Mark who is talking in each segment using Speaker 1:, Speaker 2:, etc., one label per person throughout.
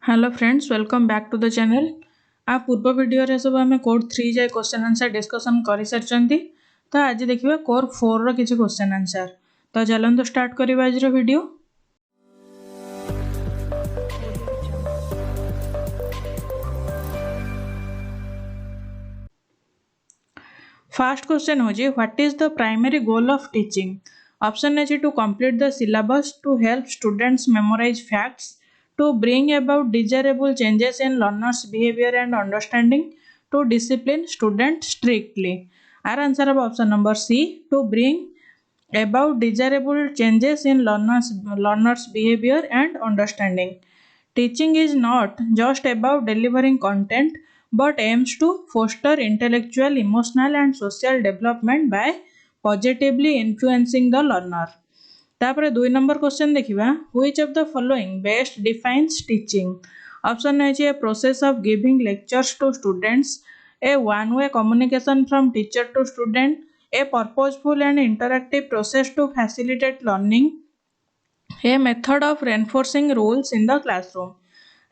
Speaker 1: Hello friends, welcome back to the channel. आ पूर्व video रे सब आम कोर 3 जाए क्वेश्चन आंसर डिस्कसन कर सारी। तो आज देखिए कोर 4 रो किसी क्वेश्चन आंसर। तो चलते स्टार्ट करवा आज वीडियो। फर्स्ट क्वेश्चन हो what is the primary goal of teaching. Option है to complete the syllabus, to help students memorise facts, to bring about desirable changes in learners' behavior and understanding, to discipline students strictly. Our answer of option number C, to bring about desirable changes in learners' behavior and understanding. Teaching is not just about delivering content but aims to foster intellectual, emotional and social development by positively influencing the learner. तापर 2 number question देखिबा, which of the following best defines teaching. Option है a process of giving lectures to students, a one way communication from teacher to student, a purposeful and interactive process to facilitate learning, a method of reinforcing rules in the classroom.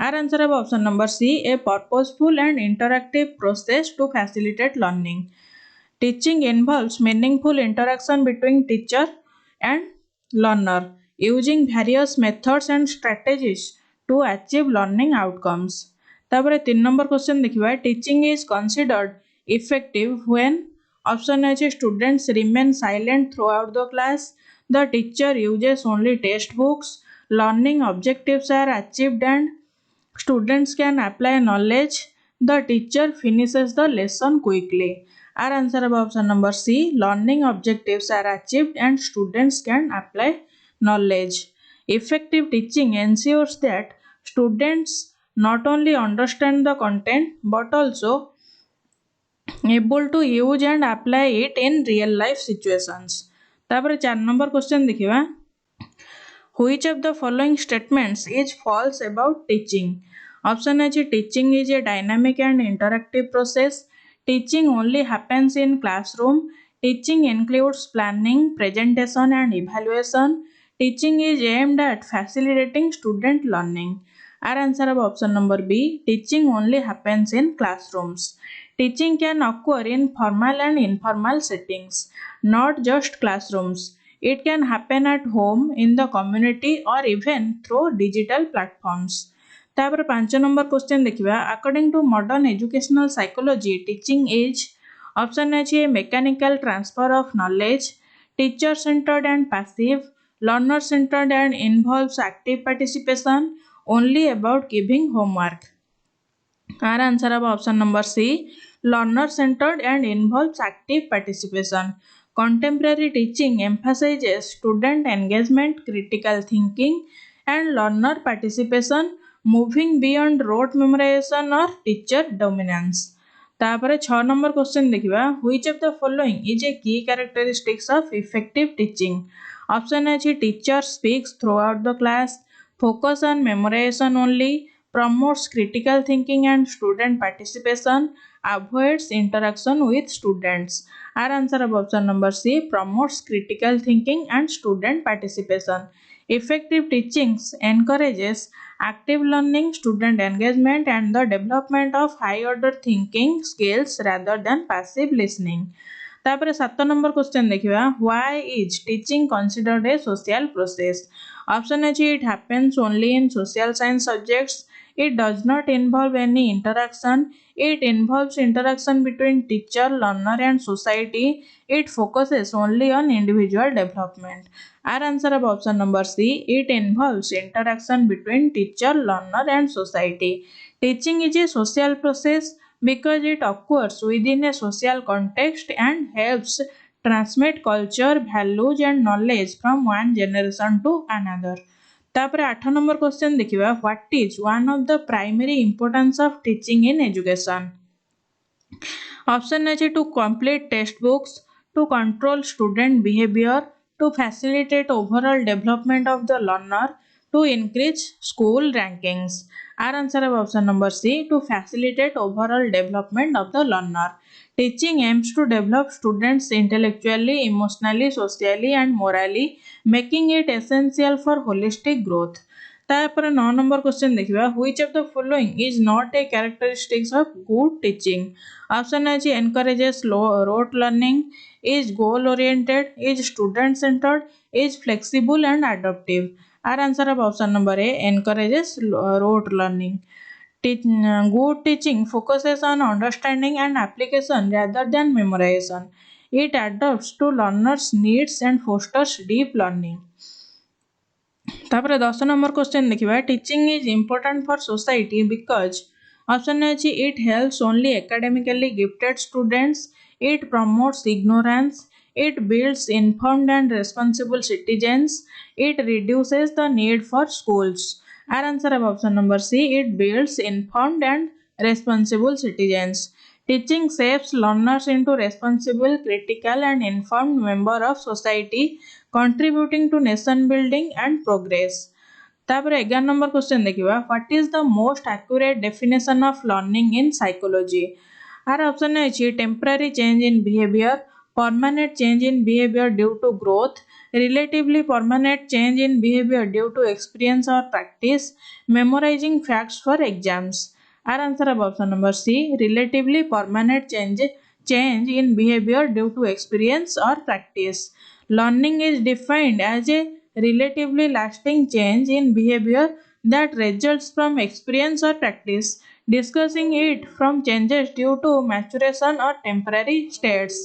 Speaker 1: Our answer of option number C, a purposeful and interactive process to facilitate learning. Teaching involves meaningful interaction between teacher and learner using various methods and strategies to achieve learning outcomes. तापर 3 number question देखिबा, teaching is considered effective when. Option है students remain silent throughout the class, the teacher uses only textbooks, learning objectives are achieved and students can apply knowledge, the teacher finishes the lesson quickly. Our answer of option number C, learning objectives are achieved and students can apply knowledge. Effective teaching ensures that students not only understand the content but also able to use and apply it in real life situations. तापर 4 number question देखिबा, which of the following statements is false about teaching? Option है teaching is a dynamic and interactive process, teaching only happens in classroom, teaching includes planning, presentation and evaluation, teaching is aimed at facilitating student learning. Our answer of option number B, teaching only happens in classrooms. Teaching can occur in formal and informal settings, not just classrooms. It can happen at home, in the community or even through digital platforms. तापर 5 number question देखिबा, according to modern educational psychology teaching is. Option है mechanical transfer of knowledge, teacher centred and passive, learner centred and involves active participation, only about giving homework. Our answer of option number C, learner centered and involves active participation. Contemporary teaching emphasizes student engagement, critical thinking and learner participation, moving beyond rote memorization or teacher dominance. तापर 6 number question देखिबा, which of the following is a key characteristics of effective teaching? Option है teacher speaks throughout the class, focus on memorization only, promotes critical thinking and student participation, avoids interaction with students. Our answer of option number C, promotes critical thinking and student participation. Effective teaching encourages active learning, student engagement and the development of high order thinking skills rather than passive listening. तापर 7 number question देखिबा, why is teaching considered a social process? Option है it happens only in social science subjects, it does not involve any interaction, it involves interaction between teacher, learner and society, it focuses only on individual development. Our answer of option number C, it involves interaction between teacher, learner and society. Teaching is a social process because it occurs within a social context and helps transmit culture, values and knowledge from one generation to another. तापर 8 number question देखिबा, what is one of the primary importance of teaching in education? Option है to complete text books, to control student behaviour, to facilitate overall development of the learner, to increase school rankings. Our answer of option number C, to facilitate overall development of the learner. Teaching aims to develop students intellectually, emotionally, socially and morally, making it essential for holistic growth. तापर 9 number question देखिबा which of the following is not a characteristics of good teaching option अछि encourages rote learning is goal oriented is student centred is flexible and adaptive our answer of option number A encourages rote learning. Good teaching focuses on understanding and application rather than memorization. It adapts to learners' needs and fosters deep learning. तापर 10 number question देखिबा teaching is important for society because option अछि it helps only academically gifted students it promotes ignorance it builds informed and responsible citizens it reduces the need for schools. Our answer of option number C, it builds informed and responsible citizens. Teaching shapes learners into responsible, critical and informed member of society, contributing to nation building and progress. तापर 11 number question देखिबा what is the most accurate definition of learning in psychology. Our option अछि temporary change in behaviour, permanent change in behavior due to growth, relatively permanent change in behavior due to experience or practice, memorizing facts for exams. Our answer of option number C, relatively permanent change in behavior due to experience or practice. Learning is defined as a relatively lasting change in behavior that results from experience or practice, discussing it from changes due to maturation or temporary states.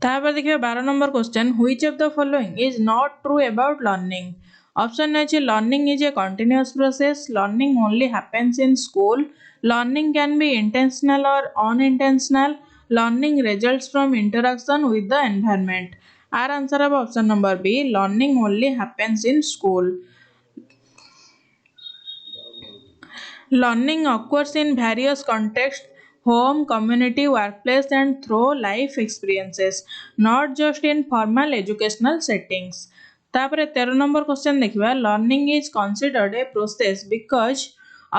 Speaker 1: तापर देखिए 12 number question which of the following is not true about learning. Option अछि learning is a continuous process, learning only happens in school, learning can be intentional or unintentional, learning results from interaction with the environment. Our answer of option number B, learning only happens in school. Learning occurs in various contexts home, community, workplace, and through life experiences, not just in formal educational settings. तापर 13 number question देखिबा learning is considered a process because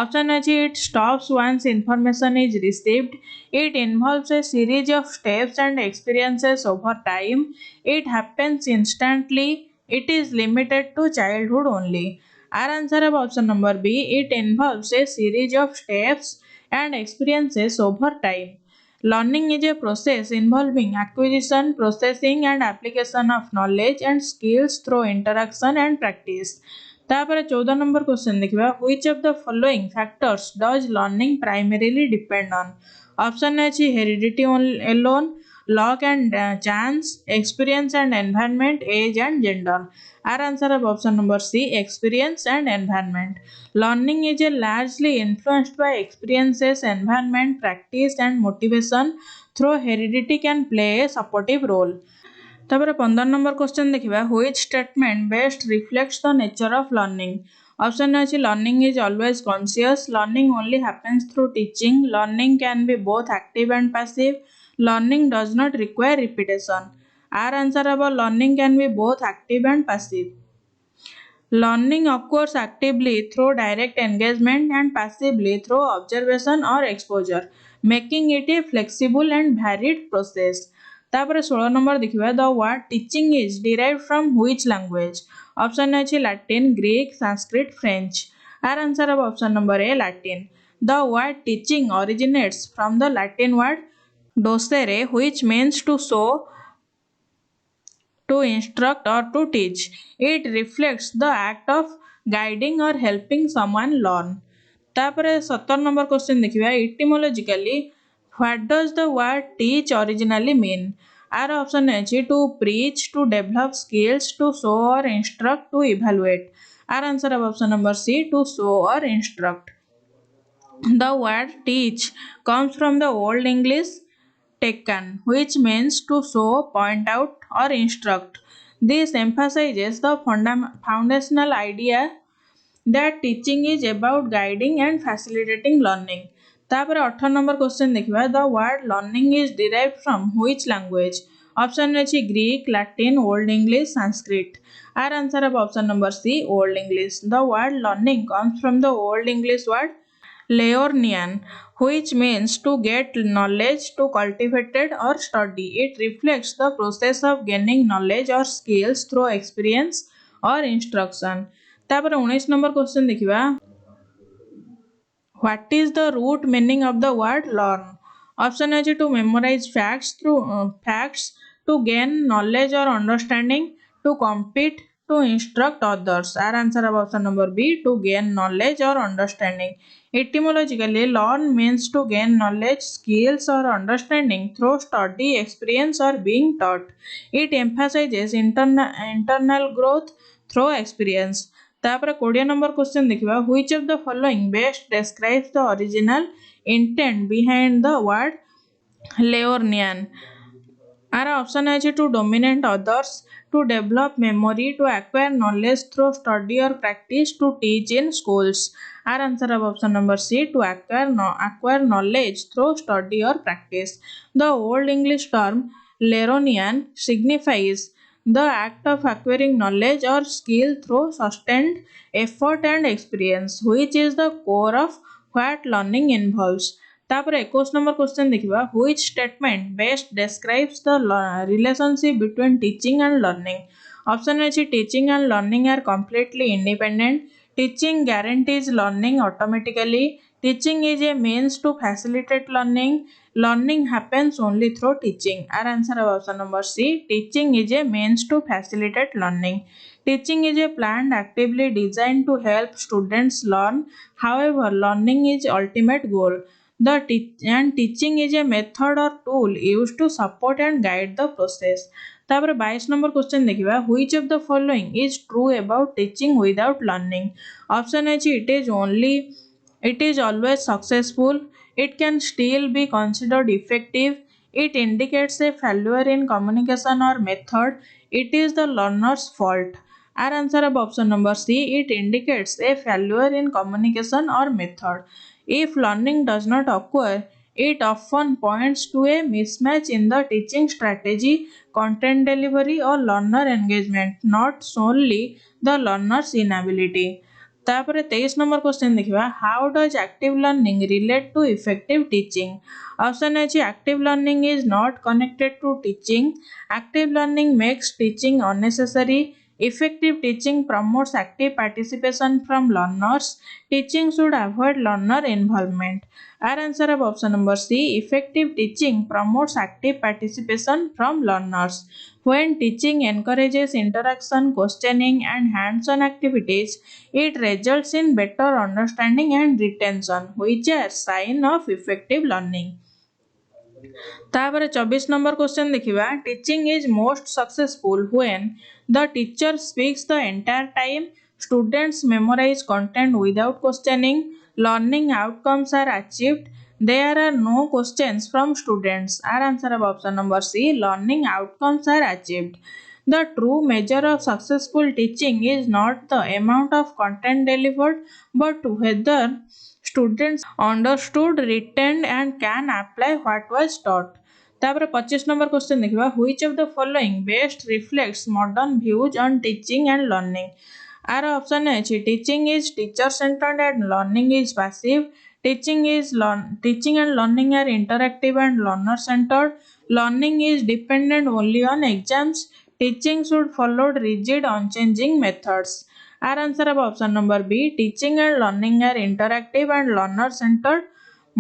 Speaker 1: option अछि it stops once information is received, it involves a series of steps and experiences over time, it happens instantly, it is limited to childhood only. Our answer of option number B, it involves a series of steps and experiences over time. Learning is a process involving acquisition, processing and application of knowledge and skills through interaction and practice. तापर 14 number question देखिबा which of the following factors does learning primarily depend on. Option अछि heredity alone, luck and chance, experience and environment, age and gender. Our answer of option number C, experience and environment. Learning is a largely influenced by experiences, environment, practice and motivation, through heredity can play a supportive role. तापर 15 number question देखिबा which statement best reflects the nature of learning. Option अछि learning is always conscious, learning only happens through teaching, learning can be both active and passive, learning does not require repetition. Our answer of learning can be both active and passive. Learning occurs actively through direct engagement and passively through observation or exposure, making it a flexible and varied process. तापर 16 number देखिबा the word teaching is derived from which language. Option अछि Latin, Greek, Sanskrit, French. Our answer of option number A Latin. The word teaching originates from the Latin word docere which means to show, to instruct or to teach. It reflects the act of guiding or helping someone learn. तापर 17 number question देखिबा etymologically what does the word teach originally mean. आर option अछि to preach, to develop skills, to show or instruct, to evaluate. Our answer of option number C, to show or instruct. The word teach comes from the old English taken, which means to show, point out, or instruct. This emphasizes the foundational idea that teaching is about guiding and facilitating learning. तापर 18 number question देखिबा the word learning is derived from which language. Option अछि Greek, Latin, Old English, Sanskrit. Our answer of option number C, Old English. The word learning comes from the Old English word Leornian, which means to get knowledge, to cultivate it or study. It reflects the process of gaining knowledge or skills through experience or instruction. तापर 19 number question देखिबा what is the root meaning of the word learn? Option is to memorize facts, to gain knowledge or understanding, to compete, to instruct others. Our answer of option number B, to gain knowledge or understanding. Etymologically, learn means to gain knowledge, skills or understanding through study, experience or being taught. It emphasizes internal growth through experience. तापर 20 number question देखिबा which of the following best describes the original intent behind the word Leornian. Our option is to dominate others, to develop memory, to acquire knowledge through study or practice, to teach in schools. Our answer of option number C, to acquire knowledge through study or practice. The Old English term Leronian signifies the act of acquiring knowledge or skill through sustained effort and experience, which is the core of what learning involves. तापर 21 number question देखिबा which statement best describes the relationship between teaching and learning. Option अछि teaching and learning are completely independent. Teaching guarantees learning automatically. Teaching is a means to facilitate learning. Learning happens only through teaching. Our answer of option number C. Teaching is a means to facilitate learning. Teaching is a plan actively designed to help students learn. However, learning is ultimate goal. Teaching is a method or tool used to support and guide the process. तापर 22 number question देखिबा which of the following is true about teaching without learning. Option अछि it is always successful, it can still be considered effective, it indicates a failure in communication or method, it is the learner's fault. Our answer of option number C, it indicates a failure in communication or method. If learning does not occur, it often points to a mismatch in the teaching strategy, content delivery, or learner engagement, not solely the learner's inability. तापर 23 number question देखिबा how does active learning relate to effective teaching. Option अछि active learning is not connected to teaching. Active learning makes teaching unnecessary. Effective teaching promotes active participation from learners. Teaching should avoid learner involvement. Our answer of option number C, effective teaching promotes active participation from learners. When teaching encourages interaction, questioning, and hands-on activities, it results in better understanding and retention, which are sign of effective learning. तापर 24 number question देखिबा teaching is most successful when the teacher speaks the entire time, students memorize content without questioning, learning outcomes are achieved, there are no questions from students. आर answer of option number C, learning outcomes are achieved. The true measure of successful teaching is not the amount of content delivered, but whether students understood, retained, and can apply what was taught. तापर 25 number question देखिबा which of the following best reflects modern views on teaching and learning. आर option अछि teaching is teacher centered and learning is passive. Teaching and learning are interactive and learner centered. Learning is dependent only on exams. Teaching should follow rigid unchanging methods. Our answer of option number B, teaching and learning are interactive and learner centered.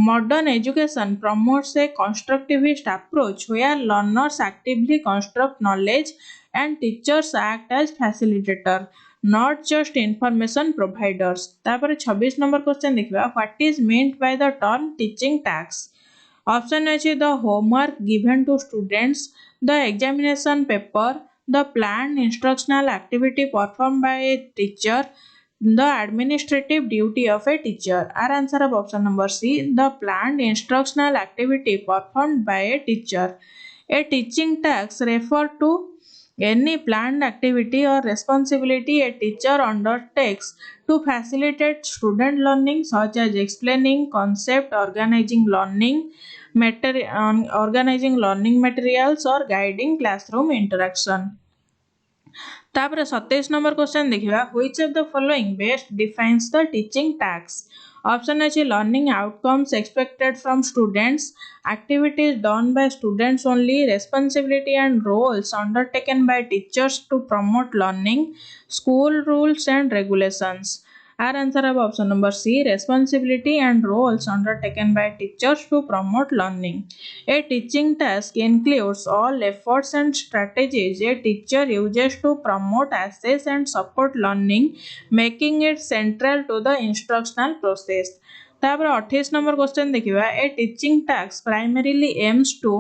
Speaker 1: Modern education promotes a constructivist approach where learners actively construct knowledge and teachers act as facilitator, not just information providers. तापर 26 number question देखिबा what is meant by the term teaching task. Option अछि the homework given to students, the examination paper, the planned instructional activity performed by a teacher, the administrative duty of a teacher. Our answer of option number C, the planned instructional activity performed by a teacher. A teaching task refer to any planned activity or responsibility a teacher undertakes to facilitate student learning, such as explaining concept, organizing learning materials, or guiding classroom interaction. तापर 27 number question देखिबा which of the following best defines the teaching task. Option अच्छी learning outcomes expected from students, activities done by students only, responsibility and roles undertaken by teachers to promote learning, school rules and regulations. Our answer of option number C, responsibility and roles undertaken by teachers to promote learning. A teaching task includes all efforts and strategies a teacher uses to promote, assess and support learning, making it central to the instructional process. तापर 28 number question देखिबा a teaching task primarily aims to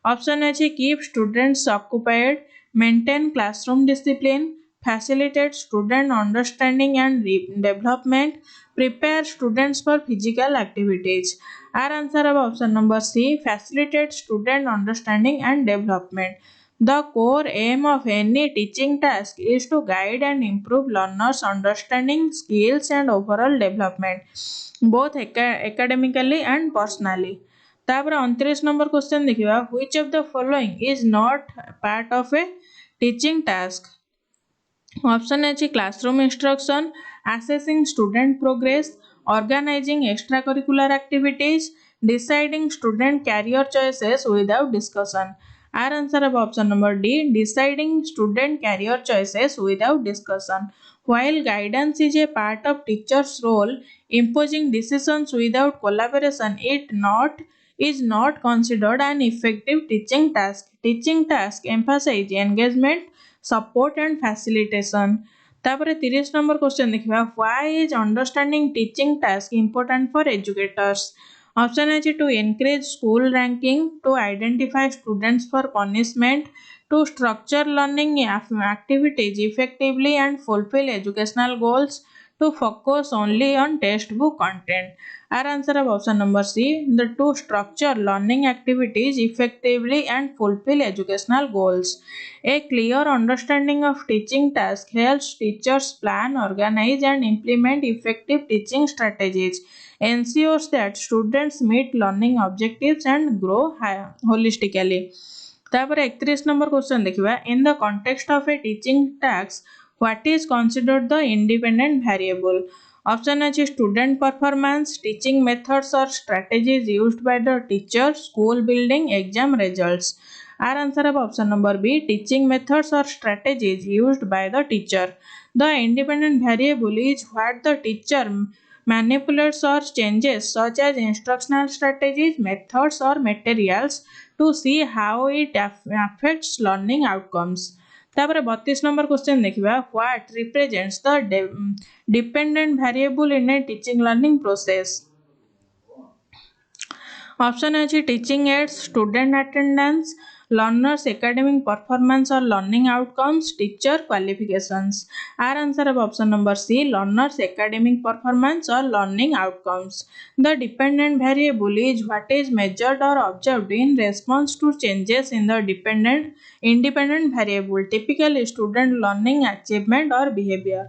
Speaker 1: option अछि keep students occupied, maintain classroom discipline, facilitate student understanding and development, prepare students for physical activities. Our answer of option number C, facilitate student understanding and development. The core aim of any teaching task is to guide and improve learners' understanding, skills, and overall development, both academically and personally. तापर 29 number question देखिबा which of the following is not part of a teaching task. Option अच्छी classroom instruction, assessing student progress, organizing extracurricular activities, deciding student career choices without discussion. Our answer of option number D, deciding student career choices without discussion. While guidance is a part of teacher's role, imposing decisions without collaboration is not considered an effective teaching task. Teaching task emphasize engagement, support and facilitation. तापर 30 number question देखिबा why is understanding teaching task important for educators. Option अछि to encourage school ranking, to identify students for punishment, to structure learning activities effectively and fulfill educational goals, to focus only on textbook content. Our answer of option number C, the to structure learning activities effectively and fulfill educational goals. A clear understanding of teaching tasks helps teachers plan, organize, and implement effective teaching strategies, ensures that students meet learning objectives and grow holistically. तापर 31 number question देखिबा in the context of A teaching task what is considered the independent variable. Option अछि student performance, teaching methods और strategies used by the teacher, school building, exam results. Our answer of option number B, teaching methods or strategies used by the teacher. The independent variable is what the teacher manipulates or changes, such as instructional strategies, methods, or materials to see how it affects learning outcomes. तापर 32 number question देखिबा what represents the dependent variable in a teaching learning process. Option अछि teaching aids, student attendance, learners academic performance or learning outcomes, teacher qualifications. Our answer of option number C, learners academic performance or learning outcomes. The dependent variable is what is measured or observed in response to changes in the independent variable, typically student learning achievement or behavior.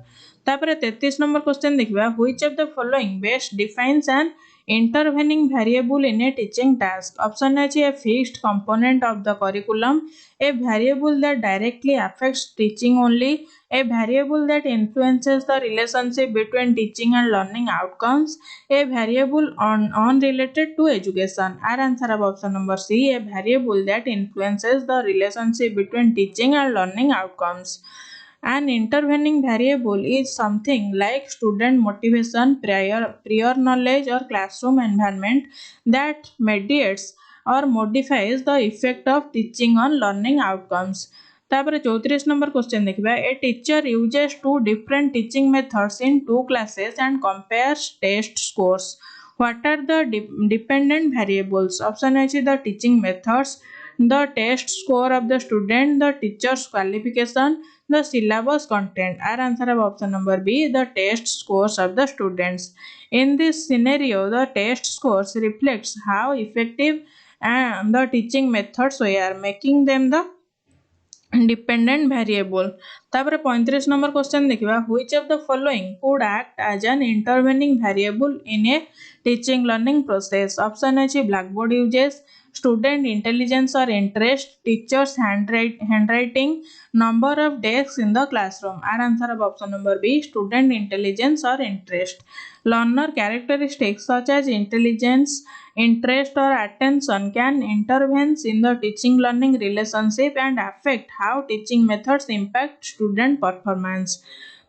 Speaker 1: तापर 33 number question देखिबा which of the following best defines an intervening variable in a teaching task. Option A, a fixed component of the curriculum, a variable that directly affects teaching only, a variable that influences the relationship between teaching and learning outcomes, a variable unrelated to education. Our answer of option number C, a variable that influences the relationship between teaching and learning outcomes. An intervening variable is something like student motivation, prior knowledge, or classroom environment that mediates or modifies the effect of teaching on learning outcomes. तापर 34 number question देखिबा a teacher uses two different teaching methods in two classes and compares test scores. What are the dependent variables? Option A, the teaching methods, the test score of the student, the teacher's qualification, the syllabus content. Our answer of option number B, the test scores of the students. In this scenario, the test scores reflects how effective the teaching methods were, making them the dependent variable. तापर 35 number question देखिबा which of the following could act as an intervening variable in a teaching learning process. Option अछि blackboard uses, student intelligence or interest, teachers handwriting, number of desks in the classroom. Our answer of option number B, student intelligence or interest. Learner characteristics such as intelligence, interest or attention can intervene in the teaching learning relationship and affect how teaching methods impact student performance.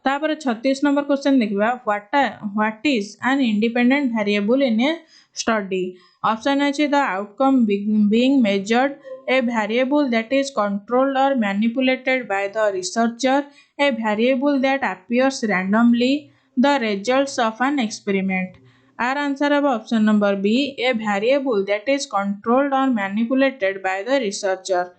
Speaker 1: तापर 36 number question देखिबा what is an independent variable in a study. Option अछि the outcome being measured, a variable that is controlled or manipulated by the researcher, a variable that appears randomly, the results of an experiment. Our answer of option number B, a variable that is controlled or manipulated by the researcher.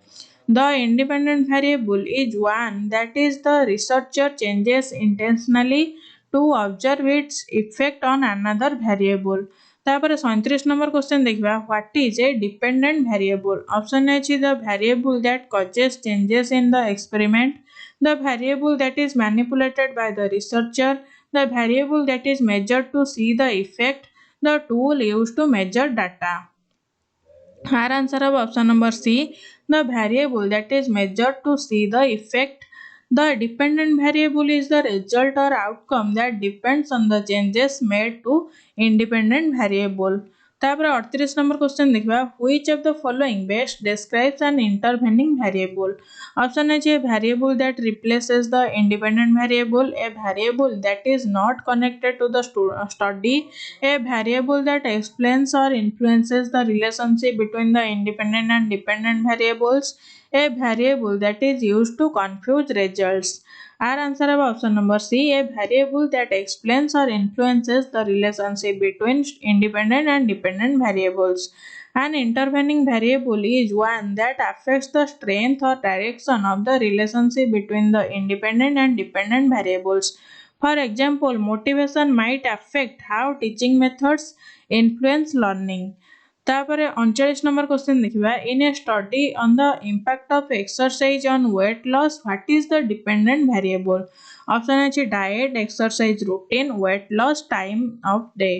Speaker 1: The independent variable is one that is the researcher changes intentionally to observe its effect on another variable. तापर 37 number question देखिबा what is a dependent variable. Option अछि the variable that causes changes in the experiment, the variable that is manipulated by the researcher, the variable that is measured to see the effect, the tool used to measure data. Our answer of option number C, the variable that is measured to see the effect. The dependent variable is the result or outcome that depends on the changes made to independent variable. तापर 38 number question देखिबा which of the following best describes an intervening variable. Option है a variable that replaces the independent variable, a variable that is not connected to the study, a variable that explains or influences the relationship between the independent and dependent variables, a variable that is used to confuse results. Our answer of option number C, a variable that explains or influences the relationship between independent and dependent variables. An intervening variable is one that affects the strength or direction of the relationship between the independent and dependent variables. For example, motivation might affect how teaching methods influence learning. तापर 39 number question देखिबा in a study on the impact of exercise on weight loss what is the dependent variable. Option अछि diet, exercise routine, weight loss, time of day.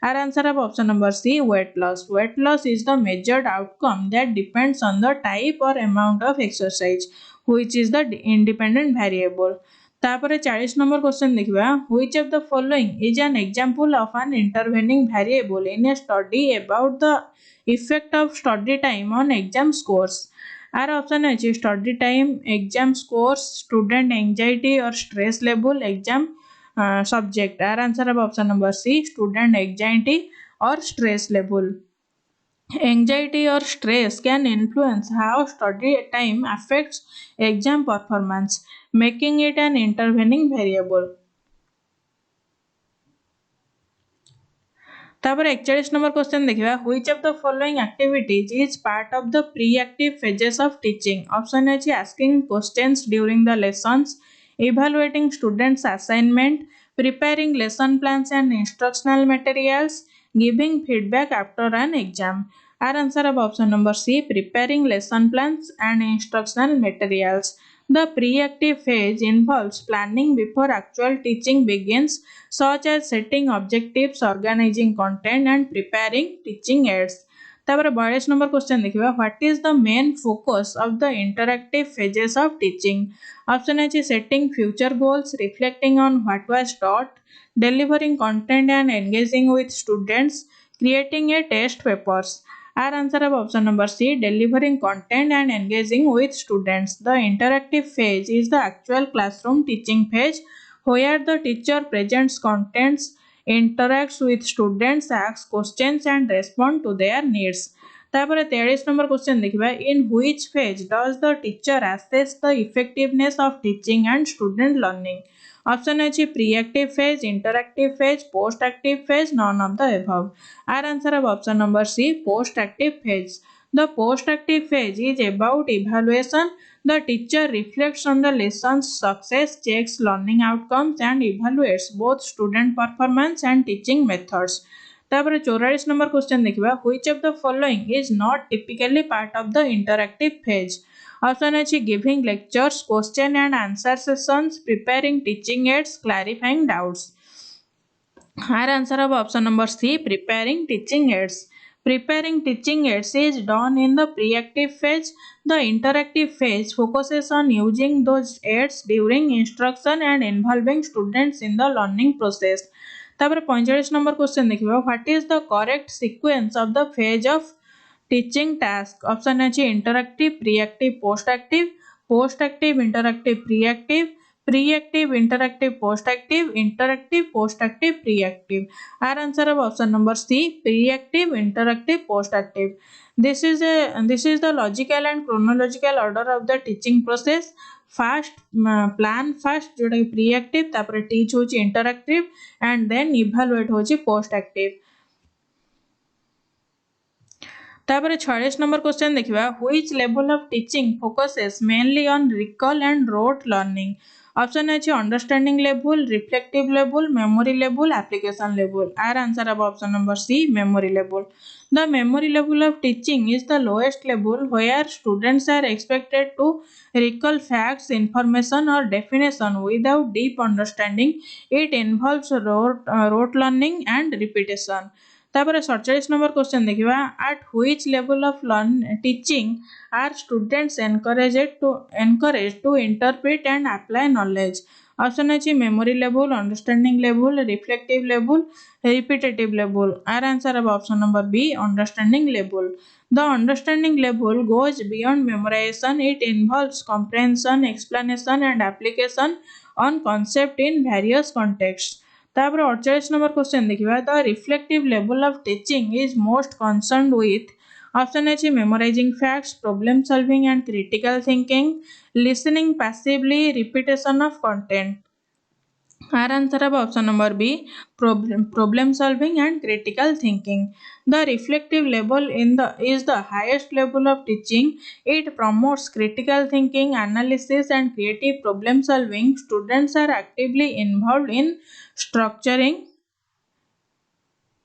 Speaker 1: Our answer of option number C, weight loss. Weight loss is the measured outcome that depends on the type or amount of exercise which is the independent variable. तापर 40 number question देखिबा which of the following is an example of an intervening variable in a study about the effect of study time on exam scores. Our option is study time, exam scores, student anxiety or stress level, exam subject. Our answer of option number C, student anxiety or stress level. Anxiety or stress can influence how study time affects exam performance, making it an intervening variable. तापर 41 number question देखिबा which of the following activities is part of the pre-active phases of teaching. Option अछि asking questions during the lessons, evaluating students assignment, preparing lesson plans and instructional materials, giving feedback after an exam. Our answer of option number C, preparing lesson plans and instructional materials. The pre-active phase involves planning before actual teaching begins, such as setting objectives, organizing content, and preparing teaching aids. तापर 42 number question देखिबा what is the main focus of the interactive phases of teaching. Option अछि setting future goals, reflecting on what was taught, delivering content and engaging with students, creating a test papers. Our answer of option number C, delivering content and engaging with students. The interactive phase is the actual classroom teaching phase where the teacher presents contents, interacts with students, asks questions and respond to their needs. तापर 23 number question देखिबा in which phase does the teacher assess the effectiveness of teaching and student learning. Option अछि pre-active phase, interactive phase, post active phase, none of the above. Our answer of option number C, post active phase. The post active phase is about evaluation. The teacher reflects on the lesson's success, checks learning outcomes and evaluates both student performance and teaching methods. तापर 44 number question देखिबा which of the following is not typically part of the interactive phase. Option अछि giving lectures, question and answer sessions, preparing teaching aids, clarifying doubts. Our answer of option number C, preparing teaching aids. Preparing teaching aids is done in the pre-active phase. The interactive phase focuses on using those aids during instruction and involving students in the learning process. तापर 45 number question देखिबा what is the correct sequence of the phase of teaching task option अछि interactive preactive post active interactive preactive interactive post active preactive our answer of option number C preactive interactive post active this is the logical and chronological order of the teaching process first plan first जोटा प्रीएक्टिव तापर teach होची interactive and then evaluate होची post active तापर 46 number question देखिबा which level of teaching focuses mainly on recall and rote learning option अछि understanding level reflective level memory level application level our answer of option number C memory level the memory level of teaching is the lowest level where students are expected to recall facts information or definition without deep understanding it involves rote learning and repetition तापर 47 number question देखिबा at which level of teaching are students encouraged to interpret and apply knowledge option अछि memory level understanding level reflective level repetitive level our answer of option number B understanding level the understanding level goes beyond memorization it involves comprehension explanation and application on concept in various contexts तापर 48 number question देखिबा the reflective level of teaching is most concerned with option अछि memorising facts problem solving and critical thinking listening passively repetition of content our answer of option number B problem solving and critical thinking the reflective level is the highest level of teaching it promotes critical thinking analysis and creative problem solving students are actively involved in structuring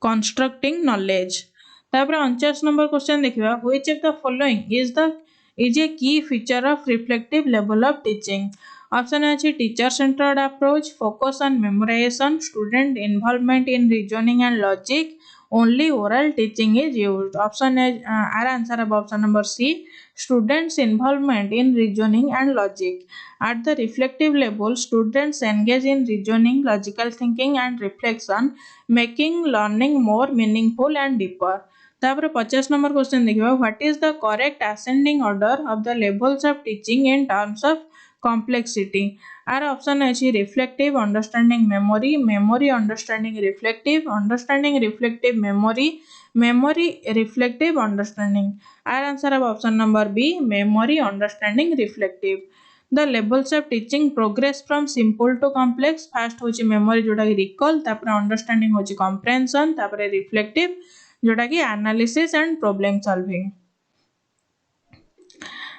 Speaker 1: constructing knowledge तापर 49 number question देखिबा which of the following is a key feature of reflective level of teaching option अछि teacher centred approach focus on memorisation student involvement in reasoning and logic only oral teaching is used option our answer of option number C students involvement in reasoning and logic at the reflective level students engage in reasoning logical thinking and reflection making learning more meaningful and deeper तापर 50 number question देखिबा what is the correct ascending order of the levels of teaching in terms of complexity our option is reflective understanding memory understanding reflective memory reflective understanding our answer of option number B memory understanding reflective the levels of teaching progress from simple to complex first होची memory जोटा कि recall तापर understanding होची comprehension तापर reflective जोटा कि analysis and problem solving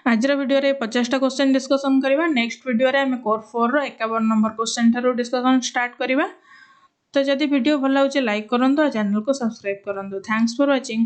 Speaker 1: आज video रे 50 क्वेश्चन डिस्कशन करबा नेक्स्ट वीडियो रे हम कोर 4 रो 51 नंबर क्वेश्चन थारो डिस्कशन स्टार्ट करबा तो जदि वीडियो भल लागुचे लाइक करंतो चैनल को सब्सक्राइब करंतो थैंक्स फॉर वाचिंग।